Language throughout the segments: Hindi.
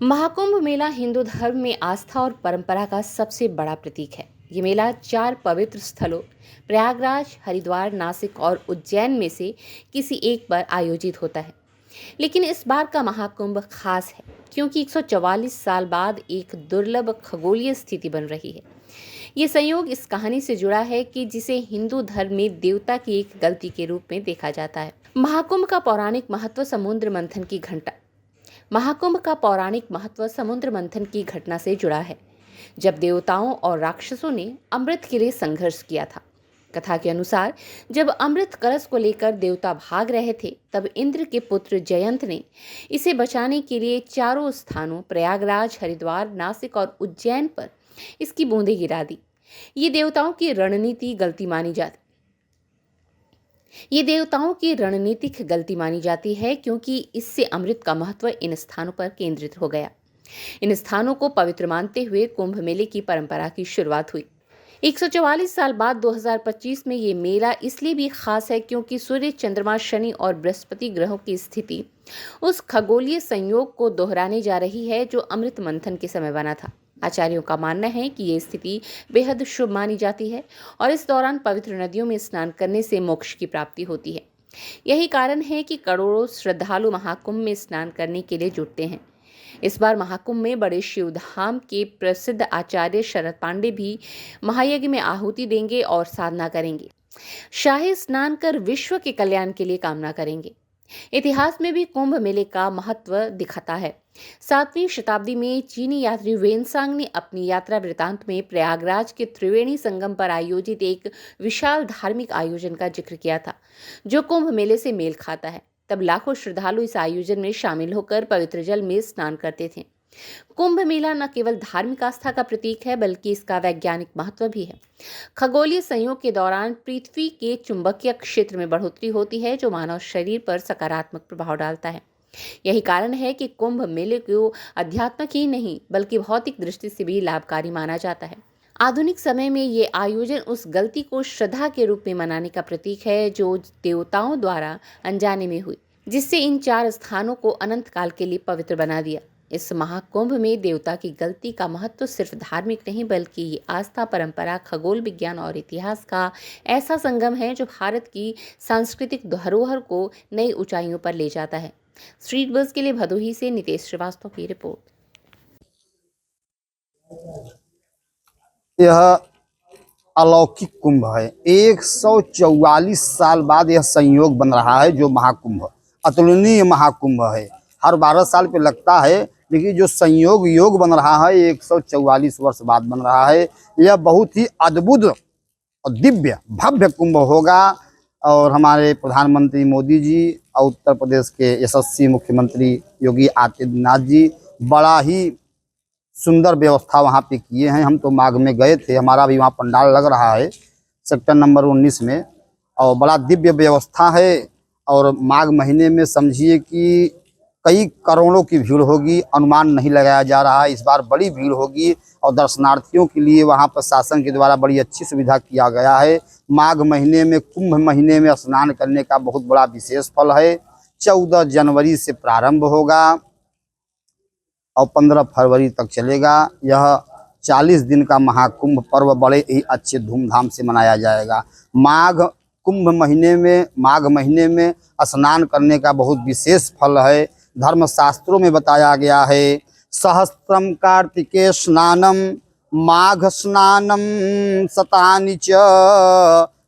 महाकुंभ मेला हिंदू धर्म में आस्था और परंपरा का सबसे बड़ा प्रतीक है। ये मेला 4 पवित्र स्थलों प्रयागराज, हरिद्वार, नासिक और उज्जैन में से किसी एक पर आयोजित होता है। लेकिन इस बार का महाकुंभ खास है क्योंकि 144 साल बाद एक दुर्लभ खगोलीय स्थिति बन रही है। ये संयोग इस कहानी से जुड़ा है कि जिसे हिंदू धर्म में देवता की एक गलती के रूप में देखा जाता है। महाकुंभ का पौराणिक महत्व समुद्र मंथन की घटना से जुड़ा है, जब देवताओं और राक्षसों ने अमृत के लिए संघर्ष किया था। कथा के अनुसार जब अमृत कलश को लेकर देवता भाग रहे थे, तब इंद्र के पुत्र जयंत ने इसे बचाने के लिए चारों स्थानों प्रयागराज, हरिद्वार, नासिक और उज्जैन पर इसकी बूंदें गिरा दी। ये देवताओं की रणनीतिक गलती मानी जाती है क्योंकि इससे अमृत का महत्व इन स्थानों पर केंद्रित हो गया। इन स्थानों को पवित्र मानते हुए कुंभ मेले की परंपरा की शुरुआत हुई। 144 साल बाद 2025 में ये मेला इसलिए भी खास है क्योंकि सूर्य, चंद्रमा, शनि और बृहस्पति ग्रहों की स्थिति उस खगोलीय संयोग को दोहराने जा रही है जो अमृत मंथन के समय बना था। आचार्यों का मानना है कि ये स्थिति बेहद शुभ मानी जाती है और इस दौरान पवित्र नदियों में स्नान करने से मोक्ष की प्राप्ति होती है। यही कारण है कि करोड़ों श्रद्धालु महाकुंभ में स्नान करने के लिए जुटते हैं। इस बार महाकुंभ में बड़े शिवधाम के प्रसिद्ध आचार्य शरद पांडे भी महायज्ञ में आहुति देंगे और साधना करेंगे। शाही स्नान कर विश्व के कल्याण के लिए कामना करेंगे। इतिहास में भी कुंभ मेले का महत्व दिखाता है। 7वीं शताब्दी में चीनी यात्री वेनसांग ने अपनी यात्रा वृतांत में प्रयागराज के त्रिवेणी संगम पर आयोजित एक विशाल धार्मिक आयोजन का जिक्र किया था, जो कुंभ मेले से मेल खाता है। तब लाखों श्रद्धालु इस आयोजन में शामिल होकर पवित्र जल में स्नान करते थे। कुंभ मेला न केवल धार्मिक आस्था का प्रतीक है, बल्कि इसका वैज्ञानिक महत्व भी है। खगोलीय संयोग के दौरान पृथ्वी के चुंबकीय क्षेत्र में बढ़ोतरी होती है, जो मानव शरीर पर सकारात्मक प्रभाव डालता है। यही कारण है कि कुंभ मेले को आध्यात्मिक ही नहीं बल्कि भौतिक दृष्टि से भी लाभकारी माना जाता है। आधुनिक समय में ये आयोजन उस गलती को श्रद्धा के रूप में मनाने का प्रतीक है जो देवताओं द्वारा अनजाने में हुई, जिससे इन 4 स्थानों को अनंत काल के लिए पवित्र बना दिया। इस महाकुंभ में देवता की गलती का महत्व सिर्फ धार्मिक नहीं बल्कि ये आस्था, परंपरा, खगोल विज्ञान और इतिहास का ऐसा संगम है जो भारत की सांस्कृतिक धरोहर को नई ऊंचाइयों पर ले जाता है। स्ट्रीट बज़ के लिए भदोही से नितेश श्रीवास्तव की रिपोर्ट। यह अलौकिक कुंभ है। 144 साल बाद यह संयोग बन रहा है जो महाकुंभ अतुलनीय महाकुंभ है। हर 12 साल पे लगता है, लेकिन जो संयोग योग बन रहा है 144 वर्ष बाद बन रहा है। यह बहुत ही अद्भुत और दिव्य भव्य कुंभ होगा और हमारे प्रधानमंत्री मोदी जी और उत्तर प्रदेश के यशस्वी मुख्यमंत्री योगी आदित्यनाथ जी बड़ा ही सुंदर व्यवस्था वहाँ पे किए हैं। हम तो माघ में गए थे, हमारा भी वहाँ पंडाल लग रहा है सेक्टर नंबर 19 में, और बड़ा दिव्य व्यवस्था है। और माघ महीने में समझिए कि कई करोड़ों की भीड़ होगी, अनुमान नहीं लगाया जा रहा है। इस बार बड़ी भीड़ होगी और दर्शनार्थियों के लिए वहाँ प्रशासन के द्वारा बड़ी अच्छी सुविधा किया गया है। माघ महीने में, कुंभ महीने में स्नान करने का बहुत बड़ा विशेष फल है। 14 जनवरी से प्रारंभ होगा और 15 फरवरी तक चलेगा। यह 40 दिन का महाकुंभ पर्व बड़े ही अच्छे धूमधाम से मनाया जाएगा। माघ महीने में स्नान करने का बहुत विशेष फल है। धर्मशास्त्रों में बताया गया है, सहस्त्रम कार्तिके स्नानम माघ स्नानम शतानि च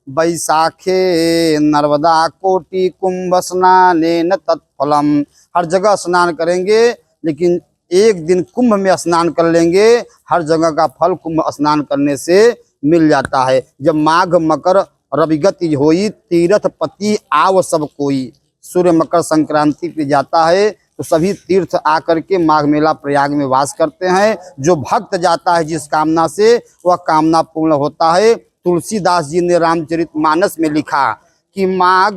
वैशाखे नर्मदा कोटि कुंभ स्नानेन तत्फलम। हर जगह स्नान करेंगे, लेकिन एक दिन कुंभ में स्नान कर लेंगे, हर जगह का फल कुंभ स्नान करने से मिल जाता है। जब माघ मकर रविगति होई, तीर्थ पति आव सब कोई। सूर्य मकर संक्रांति पे जाता है तो सभी तीर्थ आकर के माघ मेला प्रयाग में वास करते हैं। जो भक्त जाता है जिस कामना से, वह कामना पूर्ण होता है। तुलसीदास जी ने रामचरितमानस में लिखा कि माघ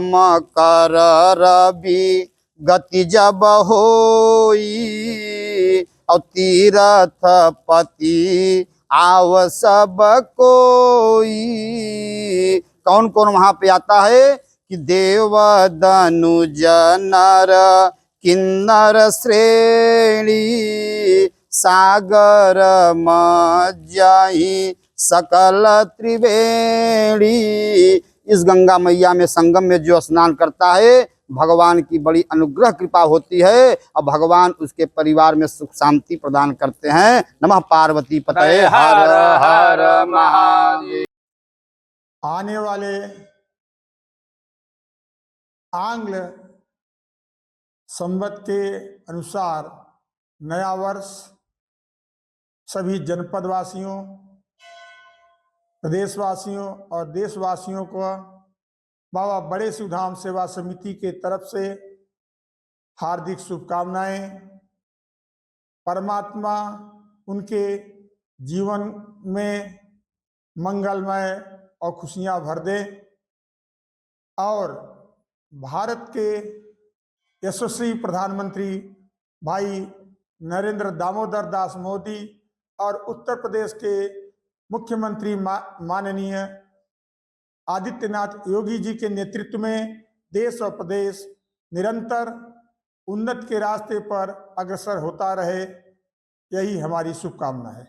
मकर रवि गति जब होई और तीर्थ पति आव सब कोई। कौन कौन वहां पे आता है कि देव दनुज नर किन्नर श्रेणी सागर मज्जहि सकल त्रिवेणी। इस गंगा मैया में संगम में जो स्नान करता है भगवान की बड़ी अनुग्रह कृपा होती है और भगवान उसके परिवार में सुख शांति प्रदान करते हैं। नमः पार्वती पतये हर हर महादेव। आने वाले आंग्ल संवत के अनुसार नया वर्ष सभी जनपदवासियों, प्रदेशवासियों और देशवासियों को बाबा बड़े शिवधाम सेवा समिति के तरफ से हार्दिक शुभकामनाएं। परमात्मा उनके जीवन में मंगलमय और खुशियां भर दे और भारत के यशस्वी प्रधानमंत्री भाई नरेंद्र दामोदर दास मोदी और उत्तर प्रदेश के मुख्यमंत्री माननीय आदित्यनाथ योगी जी के नेतृत्व में देश और प्रदेश निरंतर उन्नति के रास्ते पर अग्रसर होता रहे, यही हमारी शुभकामना है।